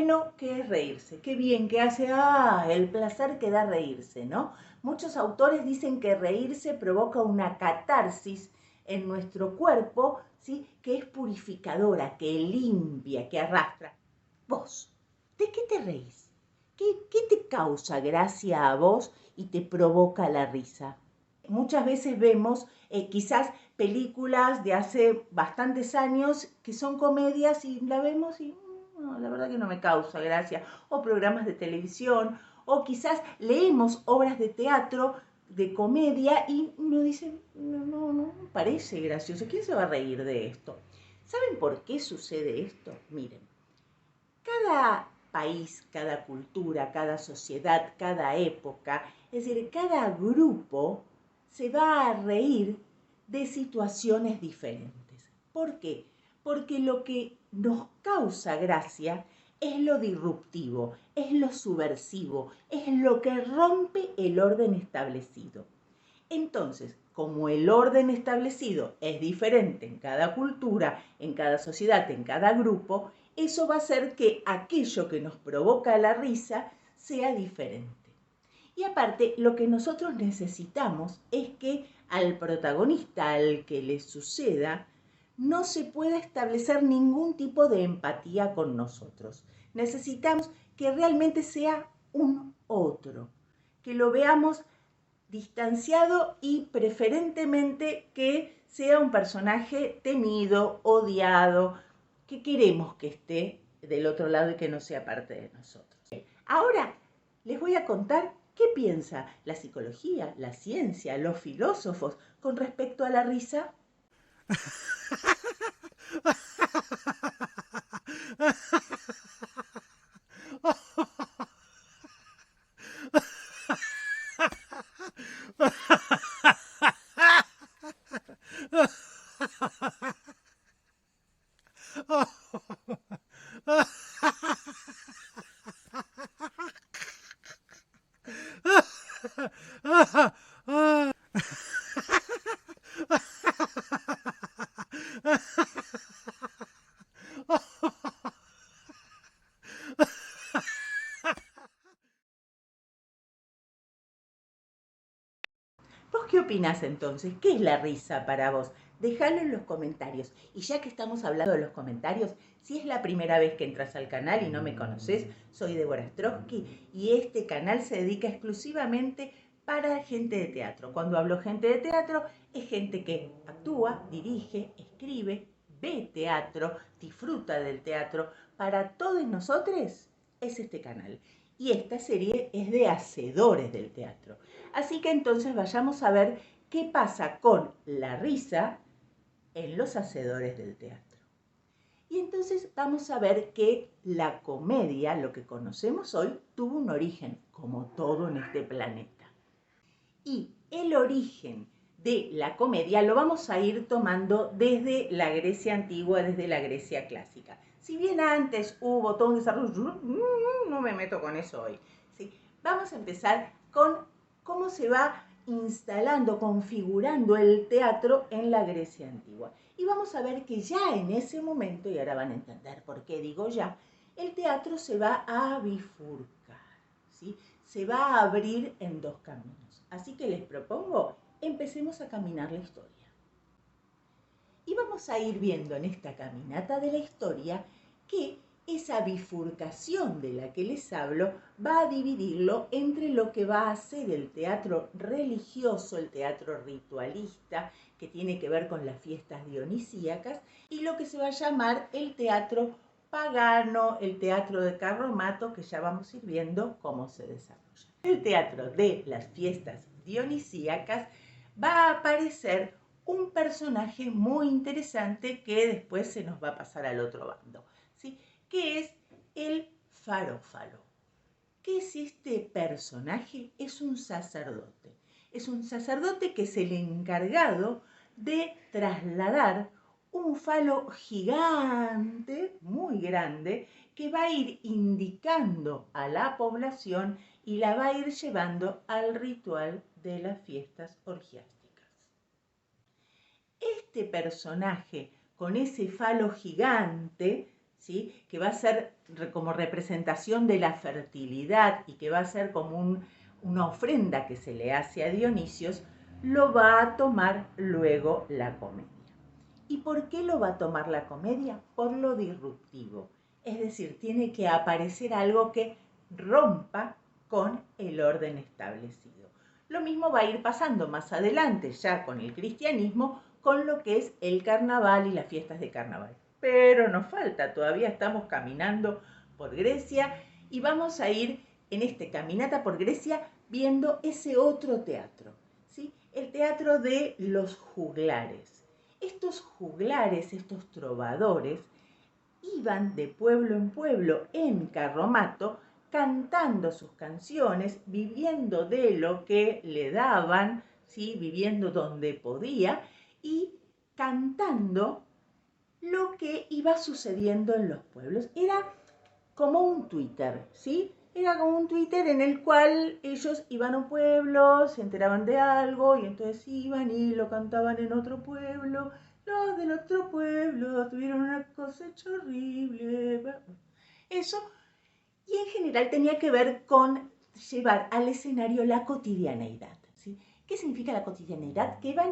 bueno que es reírse, qué bien que hace, el placer que da reírse, ¿no? Muchos autores dicen que reírse provoca una catarsis en nuestro cuerpo, ¿sí? Que es purificadora, que limpia, que arrastra. Vos, ¿de qué te reís? ¿Qué te causa gracia a vos y te provoca la risa? Muchas veces vemos quizás películas de hace bastantes años que son comedias y la vemos y no, la verdad que no me causa gracia, o programas de televisión, o quizás leemos obras de teatro de comedia y uno dice, no parece gracioso, ¿quién se va a reír de esto? ¿Saben por qué sucede esto? Miren, cada país, cada cultura, cada sociedad, cada época, es decir, cada grupo se va a reír de situaciones diferentes. ¿Por qué? Porque lo que nos causa gracia es lo disruptivo, es lo subversivo, es lo que rompe el orden establecido. Entonces, como el orden establecido es diferente en cada cultura, en cada sociedad, en cada grupo, eso va a hacer que aquello que nos provoca la risa sea diferente. Y aparte, lo que nosotros necesitamos es que al protagonista, al que le suceda, no se pueda establecer ningún tipo de empatía con nosotros. Necesitamos que realmente sea un otro, que lo veamos distanciado y preferentemente que sea un personaje temido, odiado, que queremos que esté del otro lado y que no sea parte de nosotros. Ahora les voy a contar qué piensa la psicología, la ciencia, los filósofos con respecto a la risa. ¿Vos qué opinás entonces? ¿Qué es la risa para vos? Déjalo en los comentarios. Y ya que estamos hablando de los comentarios, si es la primera vez que entras al canal y no me conoces, soy Débora Strosky y este canal se dedica exclusivamente para gente de teatro. Cuando hablo gente de teatro, es gente que actúa, dirige, escribe, ve teatro, disfruta del teatro. Para todos nosotros es este canal. Y esta serie es de hacedores del teatro. Así que entonces vayamos a ver qué pasa con la risa en los hacedores del teatro. Y entonces vamos a ver que la comedia, lo que conocemos hoy, tuvo un origen, como todo en este planeta. Y el origen de la comedia lo vamos a ir tomando desde la Grecia antigua, desde la Grecia clásica. Si bien antes hubo todo un desarrollo, no me meto con eso hoy. ¿Sí? Vamos a empezar con cómo se va instalando, configurando el teatro en la Grecia antigua. Y vamos a ver que ya en ese momento, y ahora van a entender por qué digo ya, el teatro se va a bifurcar, ¿sí? Se va a abrir en dos caminos. Así que les propongo, empecemos a caminar la historia. Y vamos a ir viendo en esta caminata de la historia que esa bifurcación de la que les hablo va a dividirlo entre lo que va a ser el teatro religioso, el teatro ritualista, que tiene que ver con las fiestas dionisíacas, y lo que se va a llamar el teatro pagano, el teatro de Carromato, que ya vamos a ir viendo cómo se desarrolla. El teatro de las fiestas dionisíacas va a aparecer un personaje muy interesante que después se nos va a pasar al otro bando, ¿sí? Que es el farófalo. ¿Qué es este personaje? Es un sacerdote. Es un sacerdote que es el encargado de trasladar un falo gigante, muy grande, que va a ir indicando a la población y la va a ir llevando al ritual de las fiestas orgiásticas. Este personaje con ese falo gigante, ¿sí? Que va a ser como representación de la fertilidad y que va a ser como una ofrenda que se le hace a Dionisios, lo va a tomar luego la comedia. ¿Y por qué lo va a tomar la comedia? Por lo disruptivo. Es decir, tiene que aparecer algo que rompa con el orden establecido. Lo mismo va a ir pasando más adelante, ya con el cristianismo, con lo que es el carnaval y las fiestas de carnaval. Pero nos falta, todavía estamos caminando por Grecia y vamos a ir en esta caminata por Grecia viendo ese otro teatro, ¿sí? El teatro de los juglares. Estos juglares, estos trovadores, iban de pueblo en pueblo en carromato cantando sus canciones, viviendo de lo que le daban, ¿sí? Viviendo donde podía y cantando lo que iba sucediendo en los pueblos. Era como un Twitter, ¿sí? Era como un Twitter en el cual ellos iban a un pueblo, se enteraban de algo y entonces iban y lo cantaban en otro pueblo. Los del otro pueblo tuvieron una cosecha horrible. Eso, y en general tenía que ver con llevar al escenario la cotidianeidad, ¿sí? ¿Qué significa la cotidianeidad? Que van,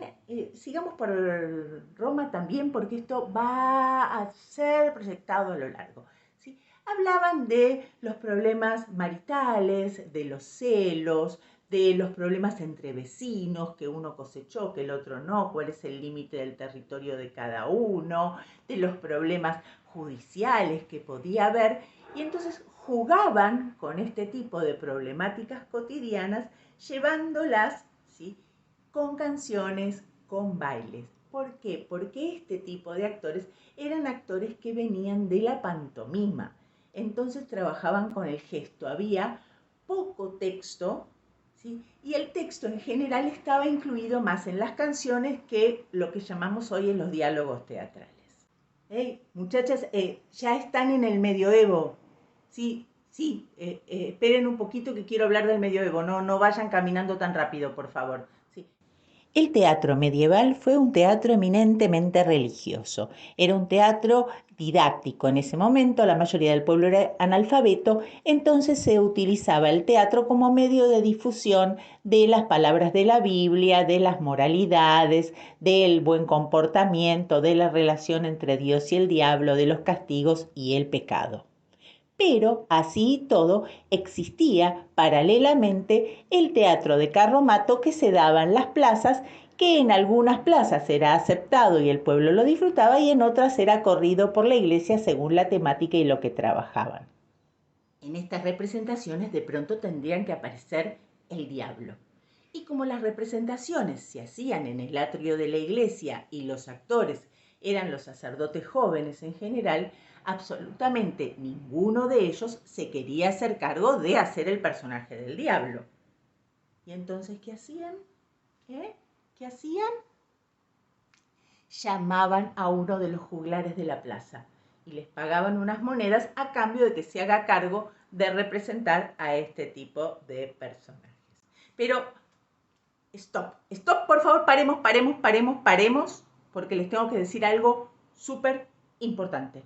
sigamos por Roma también, porque esto va a ser proyectado a lo largo, ¿sí? Hablaban de los problemas maritales, de los celos, de los problemas entre vecinos, que uno cosechó, que el otro no, cuál es el límite del territorio de cada uno, de los problemas judiciales que podía haber, y entonces jugaban con este tipo de problemáticas cotidianas, llevándolas, ¿sí? Con canciones, con bailes. ¿Por qué? Porque este tipo de actores eran actores que venían de la pantomima. Entonces trabajaban con el gesto. Había poco texto, ¿sí? Y el texto en general estaba incluido más en las canciones que lo que llamamos hoy en los diálogos teatrales. Hey, muchachas, ya están en el medioevo. Sí, sí, esperen un poquito que quiero hablar del medioevo. No vayan caminando tan rápido, por favor. Sí. El teatro medieval fue un teatro eminentemente religioso. Era un teatro didáctico. En ese momento la mayoría del pueblo era analfabeto, entonces se utilizaba el teatro como medio de difusión de las palabras de la Biblia, de las moralidades, del buen comportamiento, de la relación entre Dios y el diablo, de los castigos y el pecado. Pero así y todo existía paralelamente el teatro de carromato que se daba en las plazas, que en algunas plazas era aceptado y el pueblo lo disfrutaba y en otras era corrido por la iglesia según la temática y lo que trabajaban. En estas representaciones de pronto tendrían que aparecer el diablo. Y como las representaciones se hacían en el atrio de la iglesia y los actores eran los sacerdotes jóvenes en general, absolutamente ninguno de ellos se quería hacer cargo de hacer el personaje del diablo. ¿Y entonces qué hacían? ¿Qué hacían? Llamaban a uno de los juglares de la plaza y les pagaban unas monedas a cambio de que se haga cargo de representar a este tipo de personajes. Pero, stop, por favor, paremos, porque les tengo que decir algo súper importante.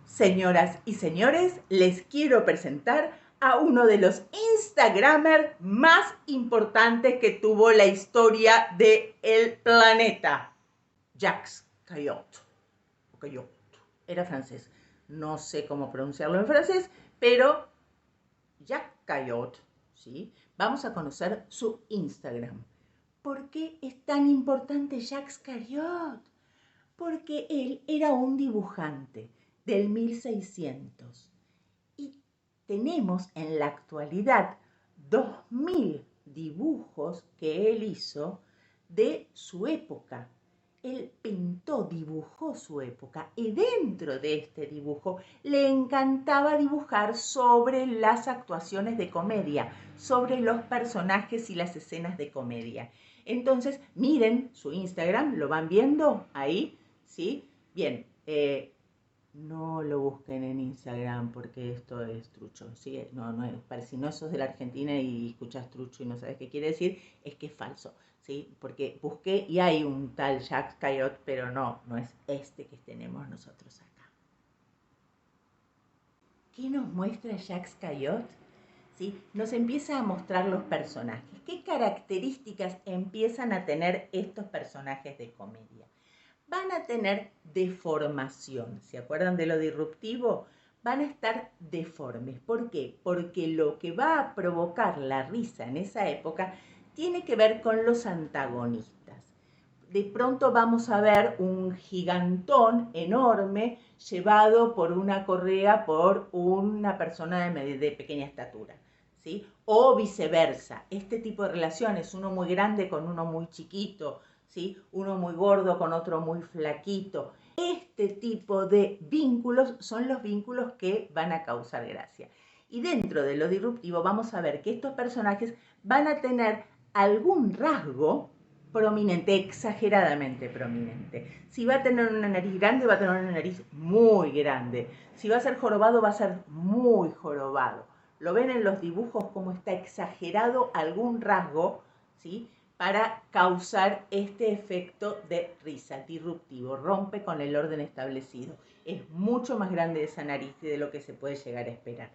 Señoras y señores, les quiero presentar a uno de los Instagramers más importantes que tuvo la historia del planeta. Jacques Caillot. Era francés. No sé cómo pronunciarlo en francés, pero Jacques Caillot, ¿sí? Vamos a conocer su Instagram. ¿Por qué es tan importante Jacques Caillot? Porque él era un dibujante del 1600 y tenemos en la actualidad 2000 dibujos que él hizo de su época. Él pintó, dibujó su época y dentro de este dibujo le encantaba dibujar sobre las actuaciones de comedia, sobre los personajes y las escenas de comedia. Entonces, miren su Instagram, ¿lo van viendo ahí? ¿Sí? Bien, no lo busquen en Instagram porque esto es trucho, ¿sí? No es, si no sos de la Argentina y escuchas trucho y no sabes qué quiere decir, es que es falso, ¿sí? Porque busqué y hay un tal Jacques Caillot, pero no es este que tenemos nosotros acá. ¿Qué nos muestra Jacques Cayot? ¿Sí? Nos empieza a mostrar los personajes. ¿Qué características empiezan a tener estos personajes de comedia? Van a tener deformación. ¿Se acuerdan de lo disruptivo? Van a estar deformes. ¿Por qué? Porque lo que va a provocar la risa en esa época tiene que ver con los antagonistas. De pronto vamos a ver un gigantón enorme llevado por una correa por una persona de pequeña estatura, ¿sí? O viceversa, este tipo de relaciones, uno muy grande con uno muy chiquito, ¿sí? Uno muy gordo con otro muy flaquito. Este tipo de vínculos son los vínculos que van a causar gracia. Y dentro de lo disruptivo vamos a ver que estos personajes van a tener algún rasgo prominente, exageradamente prominente. Si va a tener una nariz grande, va a tener una nariz muy grande. Si va a ser jorobado, va a ser muy jorobado. Lo ven en los dibujos como está exagerado algún rasgo, ¿sí? Para causar este efecto de risa disruptivo. Rompe con el orden establecido. Es mucho más grande esa nariz de lo que se puede llegar a esperar.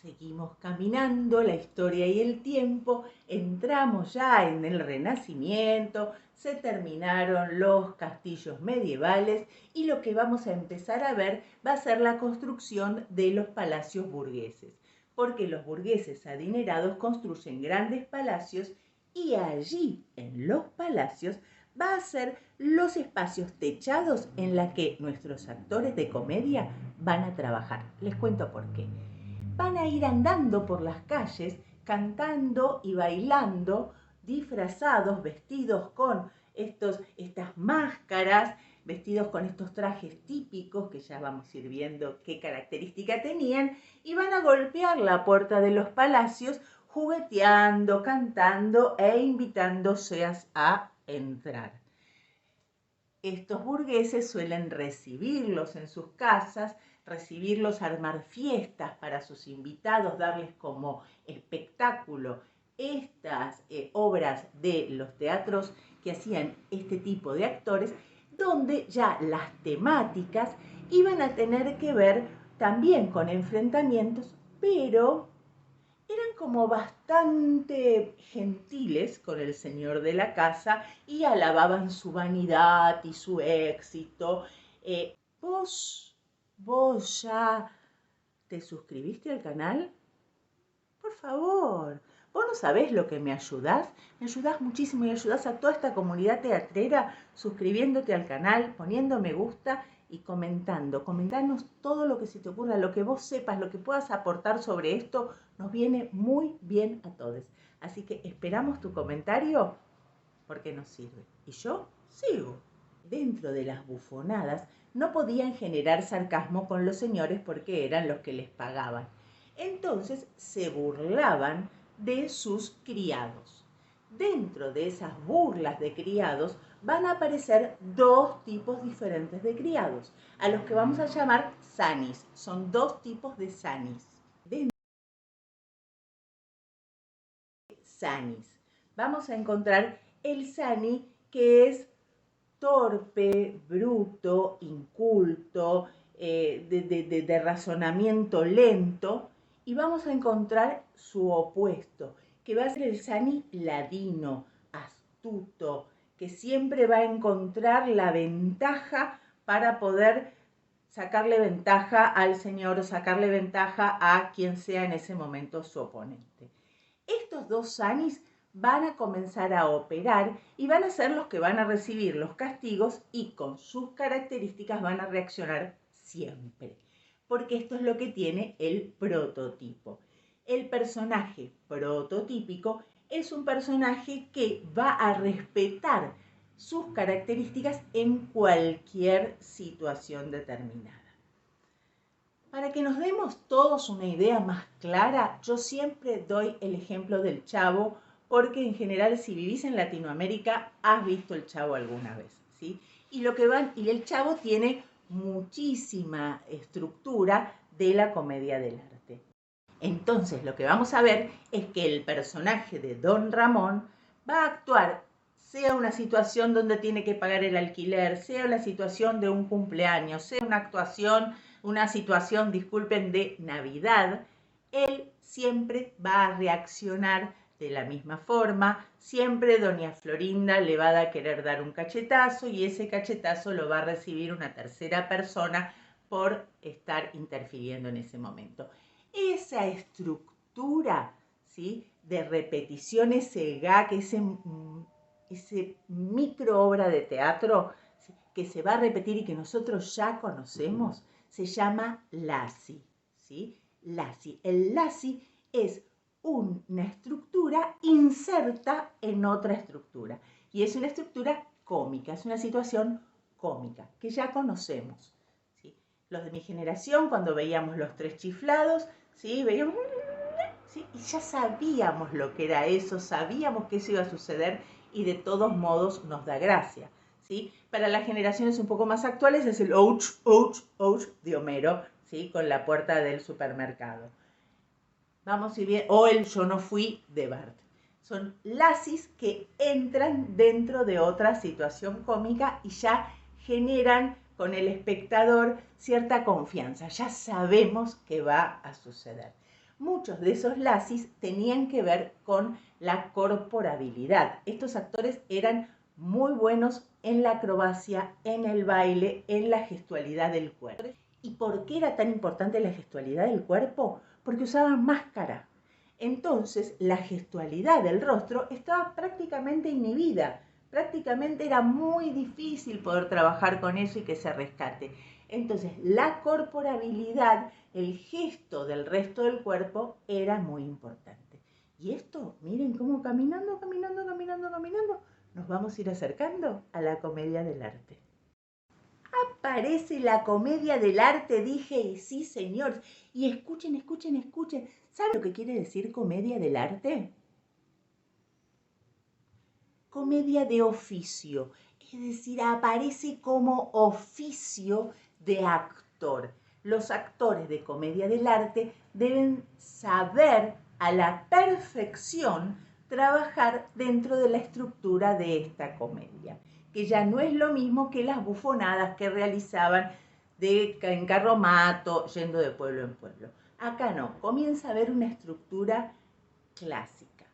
Seguimos caminando, la historia y el tiempo, entramos ya en el Renacimiento, se terminaron los castillos medievales y lo que vamos a empezar a ver va a ser la construcción de los palacios burgueses, porque los burgueses adinerados construyen grandes palacios y allí, en los palacios, va a ser los espacios techados en los que nuestros actores de comedia van a trabajar. Les cuento por qué. Van a ir andando por las calles, cantando y bailando, disfrazados, vestidos con estas máscaras, vestidos con estos trajes típicos, que ya vamos a ir viendo qué característica tenían, y van a golpear la puerta de los palacios, jugueteando, cantando e invitándose a entrar. Estos burgueses suelen recibirlos en sus casas, recibirlos, armar fiestas para sus invitados, darles como espectáculo estas obras de los teatros que hacían este tipo de actores, donde ya las temáticas iban a tener que ver también con enfrentamientos, pero eran como bastante gentiles con el señor de la casa y alababan su vanidad y su éxito. ¿Vos ya te suscribiste al canal? Por favor, vos no sabés lo que me ayudás muchísimo y ayudás a toda esta comunidad teatrera suscribiéndote al canal, poniendo me gusta y comentanos todo lo que se te ocurra, lo que vos sepas, lo que puedas aportar sobre esto, nos viene muy bien a todos. Así que esperamos tu comentario porque nos sirve. Y yo sigo. Dentro de las bufonadas no podían generar sarcasmo con los señores porque eran los que les pagaban. Entonces se burlaban de sus criados. Dentro de esas burlas de criados van a aparecer dos tipos diferentes de criados, a los que vamos a llamar sanis. Son dos tipos de sanis. Sanis. Vamos a encontrar el sani que es torpe, bruto, inculto, de razonamiento lento, y vamos a encontrar su opuesto, que va a ser el sani ladino, astuto, que siempre va a encontrar la ventaja para poder sacarle ventaja al señor o sacarle ventaja a quien sea en ese momento su oponente. Estos dos sanis van a comenzar a operar y van a ser los que van a recibir los castigos y con sus características van a reaccionar siempre, porque esto es lo que tiene el prototipo. El personaje prototípico es un personaje que va a respetar sus características en cualquier situación determinada. Para que nos demos todos una idea más clara, yo siempre doy el ejemplo del Chavo, porque en general si vivís en Latinoamérica has visto el Chavo alguna vez, ¿sí? Y el Chavo tiene muchísima estructura de la comedia del arte. Entonces lo que vamos a ver es que el personaje de Don Ramón va a actuar, sea una situación donde tiene que pagar el alquiler, sea la situación de un cumpleaños, sea una actuación una situación, disculpen, de Navidad, él siempre va a reaccionar de la misma forma, siempre doña Florinda le va a querer dar un cachetazo y ese cachetazo lo va a recibir una tercera persona por estar interfiriendo en ese momento. Esa estructura, ¿sí?, de repetición, ese gag, ese micro obra de teatro, ¿sí?, que se va a repetir y que nosotros ya conocemos, se llama Lassi, ¿sí? Lassi. El Lassi es una estructura inserta en otra estructura. Y es una estructura cómica, es una situación cómica que ya conocemos, ¿sí? Los de mi generación, cuando veíamos Los Tres Chiflados, ¿sí?, veíamos, ¿sí?, y ya sabíamos lo que era eso, sabíamos que eso iba a suceder y de todos modos nos da gracia, ¿sí? Para las generaciones un poco más actuales es el ouch, ouch, ouch de Homero, ¿sí?, con la puerta del supermercado. Vamos a ir bien, o el yo no fui de Bart. Son lasis que entran dentro de otra situación cómica y ya generan con el espectador cierta confianza. Ya sabemos que va a suceder. Muchos de esos lasis tenían que ver con la corporabilidad. Estos actores eran muy buenos en la acrobacia, en el baile, en la gestualidad del cuerpo. ¿Y por qué era tan importante la gestualidad del cuerpo? Porque usaban máscara. Entonces, la gestualidad del rostro estaba prácticamente inhibida. Prácticamente era muy difícil poder trabajar con eso y que se rescate. Entonces, la corporabilidad, el gesto del resto del cuerpo era muy importante. Y esto, miren cómo caminando, caminando, caminando, caminando, nos vamos a ir acercando a la comedia del arte. Aparece la comedia del arte, dije, y sí, señor. Y escuchen, escuchen, escuchen. ¿Saben lo que quiere decir comedia del arte? Comedia de oficio. Es decir, aparece como oficio de actor. Los actores de comedia del arte deben saber a la perfección trabajar dentro de la estructura de esta comedia, que ya no es lo mismo que las bufonadas que realizaban en carromato, yendo de pueblo en pueblo. Acá no, comienza a haber una estructura clásica.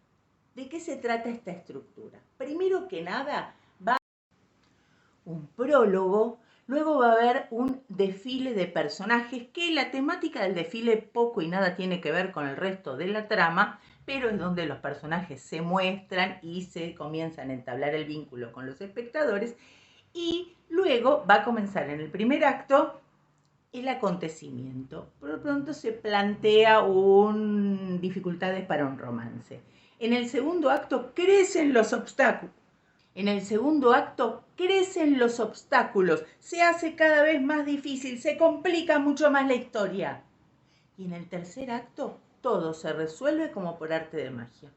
¿De qué se trata esta estructura? Primero que nada, va a haber un prólogo, luego va a haber un desfile de personajes, que la temática del desfile poco y nada tiene que ver con el resto de la trama, pero es donde los personajes se muestran y se comienzan a entablar el vínculo con los espectadores, y luego va a comenzar en el primer acto el acontecimiento. Por lo pronto se plantea dificultades para un romance. En el segundo acto crecen los obstáculos. En el segundo acto crecen los obstáculos, se hace cada vez más difícil, se complica mucho más la historia. Y en el tercer acto todo se resuelve como por arte de magia.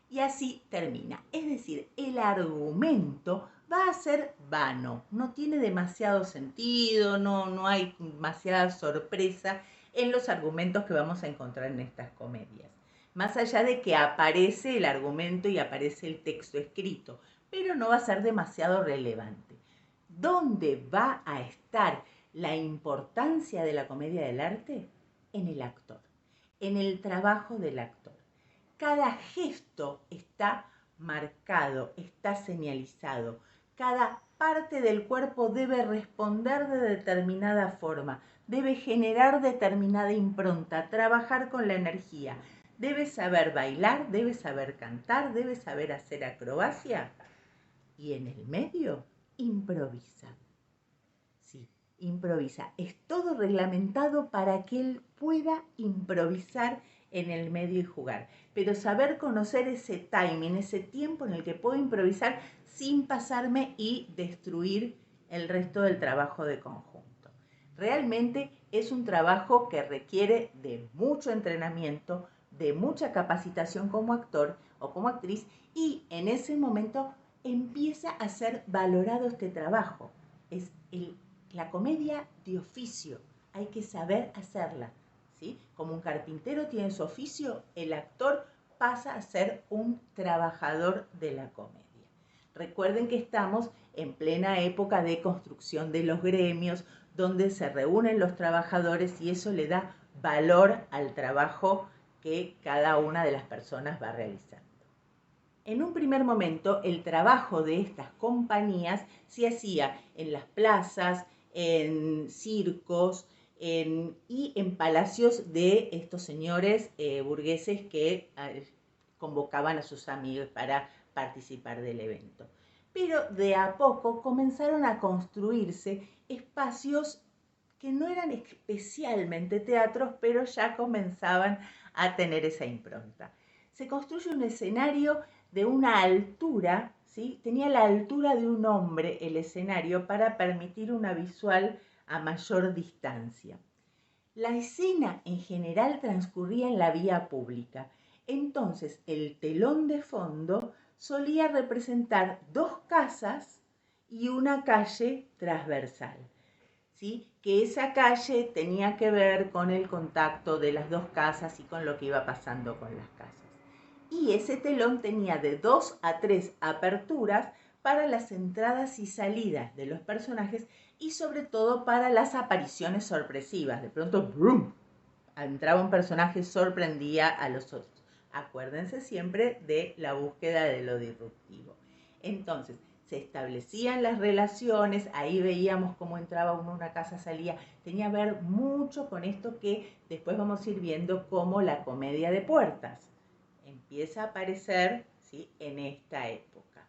Y así termina. Es decir, el argumento va a ser vano, no tiene demasiado sentido, no hay demasiada sorpresa en los argumentos que vamos a encontrar en estas comedias. Más allá de que aparece el argumento y aparece el texto escrito, pero no va a ser demasiado relevante. ¿Dónde va a estar la importancia de la comedia del arte? En el actor, en el trabajo del actor. Cada gesto está marcado, está señalizado. Cada parte del cuerpo debe responder de determinada forma, debe generar determinada impronta, trabajar con la energía. Debe saber bailar, debe saber cantar, debe saber hacer acrobacia. Y en el medio, improvisa. Sí, improvisa. Es todo reglamentado para que él pueda improvisar en el medio y jugar. Pero saber conocer ese timing, ese tiempo en el que puedo improvisar sin pasarme y destruir el resto del trabajo de conjunto. Realmente es un trabajo que requiere de mucho entrenamiento, de mucha capacitación como actor o como actriz, y en ese momento empieza a ser valorado este trabajo. Es la comedia de oficio, hay que saber hacerla, ¿sí? Como un carpintero tiene su oficio, el actor pasa a ser un trabajador de la comedia. Recuerden que estamos en plena época de construcción de los gremios, donde se reúnen los trabajadores y eso le da valor al trabajo que cada una de las personas va realizando. En un primer momento, el trabajo de estas compañías se hacía en las plazas, en circos y en palacios de estos señores burgueses que convocaban a sus amigos para participar del evento. Pero de a poco comenzaron a construirse espacios que no eran especialmente teatros, pero ya comenzaban a tener esa impronta. Se construye un escenario de una altura, ¿sí? Tenía la altura de un hombre el escenario para permitir una visual a mayor distancia. La escena en general transcurría en la vía pública. Entonces el telón de fondo solía representar dos casas y una calle transversal, ¿sí? Que esa calle tenía que ver con el contacto de las dos casas y con lo que iba pasando con las casas. Y ese telón tenía de 2 a 3 aperturas para las entradas y salidas de los personajes y sobre todo para las apariciones sorpresivas. De pronto, ¡brum!, entraba un personaje, sorprendía a los otros. Acuérdense siempre de la búsqueda de lo disruptivo. Entonces, se establecían las relaciones, ahí veíamos cómo entraba uno a una casa, salía. Tenía que ver mucho con esto que después vamos a ir viendo como la comedia de puertas empieza a aparecer, ¿sí?, en esta época.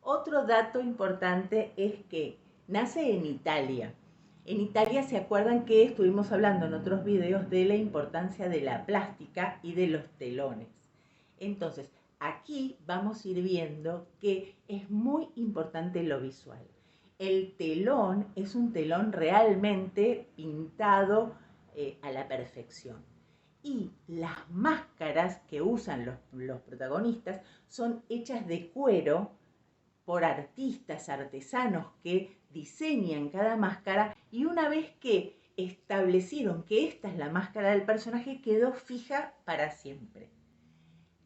Otro dato importante es que nace en Italia. En Italia se acuerdan que estuvimos hablando en otros videos de la importancia de la plástica y de los telones. Entonces, aquí vamos a ir viendo que es muy importante lo visual. El telón es un telón realmente pintado a la perfección. Y las máscaras que usan los protagonistas son hechas de cuero por artistas, artesanos que diseñan cada máscara, y una vez que establecieron que esta es la máscara del personaje, quedó fija para siempre.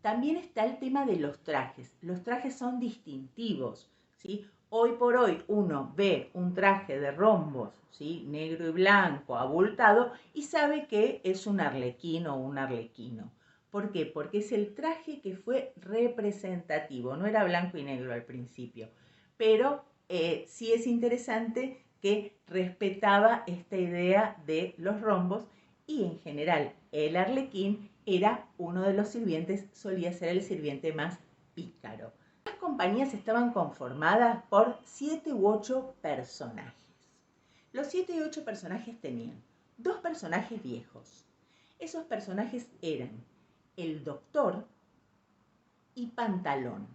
También está el tema de los trajes. Los trajes son distintivos, ¿sí? Hoy por hoy uno ve un traje de rombos, ¿sí?, negro y blanco, abultado, y sabe que es un arlequín o un arlequino. ¿Por qué? Porque es el traje que fue representativo. No era blanco y negro al principio, pero sí es interesante que respetaba esta idea de los rombos, y en general el arlequín era uno de los sirvientes, solía ser el sirviente más pícaro. Las compañías estaban conformadas por 7 u 8 personajes. Los 7 y 8 personajes tenían 2 personajes viejos. Esos personajes eran el doctor y Pantalón.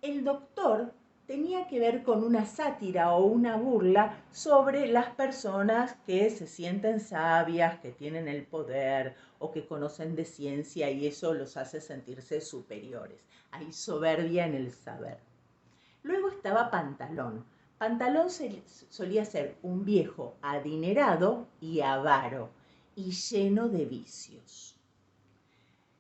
El doctor tenía que ver con una sátira o una burla sobre las personas que se sienten sabias, que tienen el poder o que conocen de ciencia, y eso los hace sentirse superiores. Hay soberbia en el saber. Luego estaba Pantalón. Pantalón solía ser un viejo adinerado y avaro y lleno de vicios.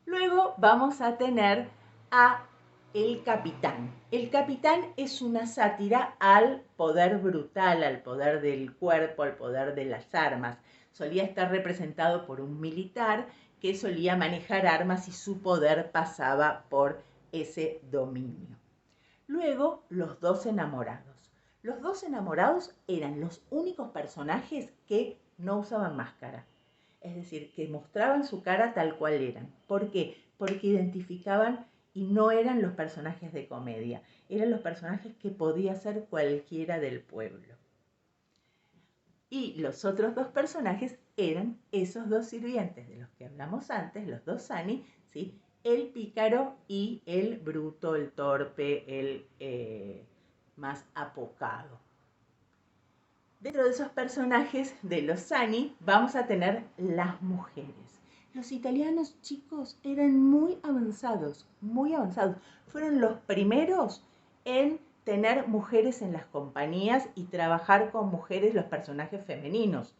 Luego vamos a tener a el capitán. El capitán es una sátira al poder brutal, al poder del cuerpo, al poder de las armas. Solía estar representado por un militar que solía manejar armas y su poder pasaba por ese dominio. Luego, los 2 enamorados. Los 2 enamorados eran los únicos personajes que no usaban máscara. Es decir, que mostraban su cara tal cual eran. ¿Por qué? Porque identificaban y no eran los personajes de comedia, eran los personajes que podía ser cualquiera del pueblo. Y los otros 2 personajes eran esos 2 sirvientes de los que hablamos antes, los 2 Sani, ¿sí?, el pícaro y el bruto, el torpe, el más apocado. Dentro de esos personajes de los Sani vamos a tener las mujeres. Los italianos, chicos, eran muy avanzados, muy avanzados. Fueron los primeros en tener mujeres en las compañías y trabajar con mujeres los personajes femeninos.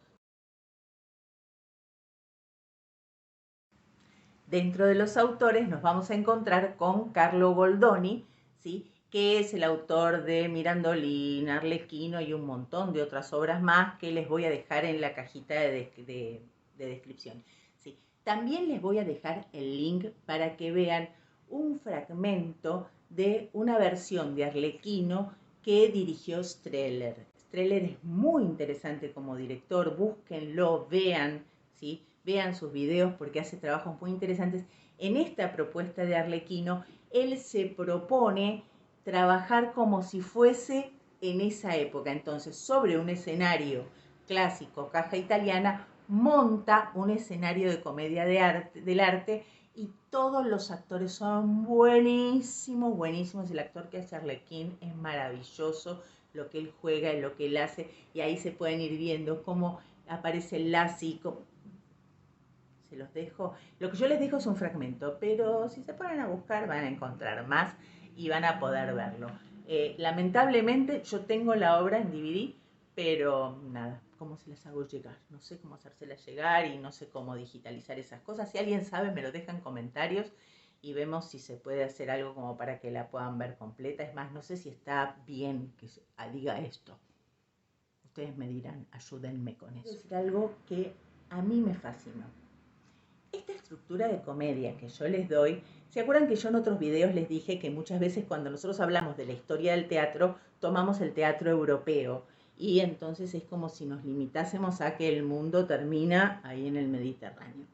Dentro de los autores nos vamos a encontrar con Carlo Goldoni, ¿sí?, que es el autor de Mirandolín, Arlequino y un montón de otras obras más que les voy a dejar en la cajita de descripción. Sí. También les voy a dejar el link para que vean un fragmento de una versión de Arlequino que dirigió Streller. Streller es muy interesante como director, búsquenlo, vean, ¿sí? Vean sus videos porque hace trabajos muy interesantes. En esta propuesta de Arlequino, él se propone trabajar como si fuese en esa época. Entonces, sobre un escenario clásico, caja italiana, monta un escenario de comedia del arte y todos los actores son buenísimos, buenísimos. El actor que hace Arlequín es maravilloso, lo que él juega y lo que él hace, y ahí se pueden ir viendo cómo aparece Lassie. Se los dejo. Lo que yo les dejo es un fragmento, pero si se ponen a buscar van a encontrar más y van a poder verlo. Lamentablemente yo tengo la obra en DVD, pero nada, ¿cómo se las hago llegar? No sé cómo hacérselas llegar y no sé cómo digitalizar esas cosas. Si alguien sabe, me lo deja en comentarios y vemos si se puede hacer algo como para que la puedan ver completa. Es más, no sé si está bien que diga esto. Ustedes me dirán, ayúdenme con eso. Es algo que a mí me fascinó. Esta estructura de comedia que yo les doy, ¿se acuerdan que yo en otros videos les dije que muchas veces cuando nosotros hablamos de la historia del teatro, tomamos el teatro europeo? Y entonces es como si nos limitásemos a que el mundo termina ahí en el Mediterráneo.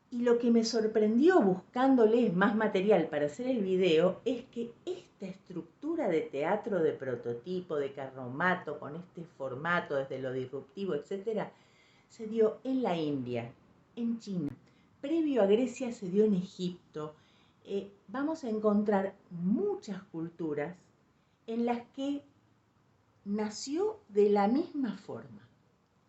Y lo que me sorprendió buscándoles más material para hacer el video es que esta estructura de teatro de prototipo, de carromato, con este formato desde lo disruptivo, etc., se dio en la India, en China. Previo a Grecia se dio en Egipto. Vamos a encontrar muchas culturas en las que nació de la misma forma.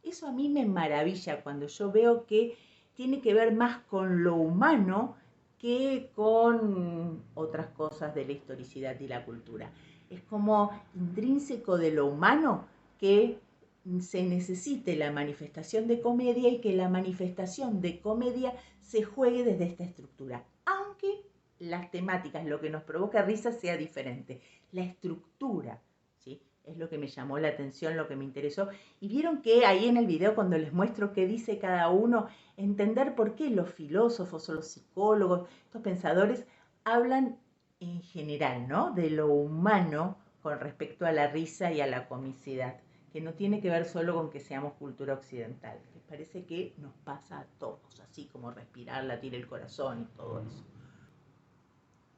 Eso a mí me maravilla cuando yo veo que tiene que ver más con lo humano que con otras cosas de la historicidad y la cultura. Es como intrínseco de lo humano que se necesite la manifestación de comedia y que la manifestación de comedia se juegue desde esta estructura, aunque las temáticas, lo que nos provoca risa sea diferente. La estructura, ¿sí?, es lo que me llamó la atención, lo que me interesó. Y vieron que ahí en el video, cuando les muestro qué dice cada uno, entender por qué los filósofos o los psicólogos, estos pensadores, hablan en general, ¿no?, de lo humano con respecto a la risa y a la comicidad, que no tiene que ver solo con que seamos cultura occidental, que parece que nos pasa a todos, así como respirar, latir el corazón y todo eso.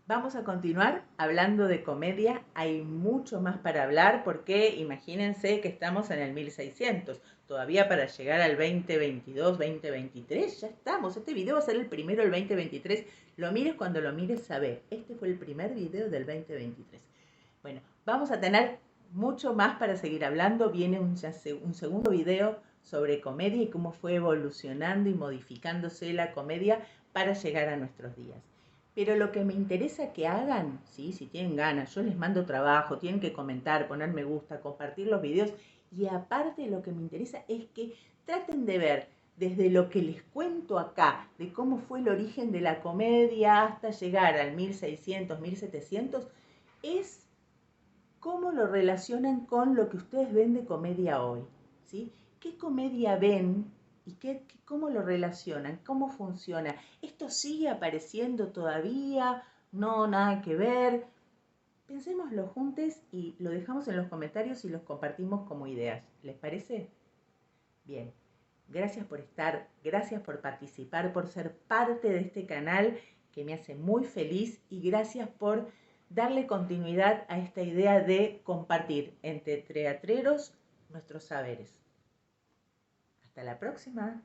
Vamos a continuar hablando de comedia. Hay mucho más para hablar porque imagínense que estamos en el 1600. Todavía para llegar al 2022, 2023, ya estamos. Este video va a ser el primero del 2023. Lo mires cuando lo mires, sabe. Este fue el primer video del 2023. Bueno, vamos a tener mucho más para seguir hablando. Viene un segundo video sobre comedia y cómo fue evolucionando y modificándose la comedia para llegar a nuestros días. Pero lo que me interesa que hagan, ¿sí?, si tienen ganas, yo les mando trabajo, tienen que comentar, poner me gusta, compartir los videos. Y aparte lo que me interesa es que traten de ver desde lo que les cuento acá, de cómo fue el origen de la comedia hasta llegar al 1600, 1700, es cómo lo relacionan con lo que ustedes ven de comedia hoy, ¿sí? ¿Qué comedia ven y cómo lo relacionan? ¿Cómo funciona? ¿Esto sigue apareciendo todavía? No, nada que ver. Pensémoslo juntos y lo dejamos en los comentarios y los compartimos como ideas. ¿Les parece? Bien. Gracias por estar, gracias por participar, por ser parte de este canal que me hace muy feliz, y gracias por darle continuidad a esta idea de compartir entre teatreros nuestros saberes. Hasta la próxima.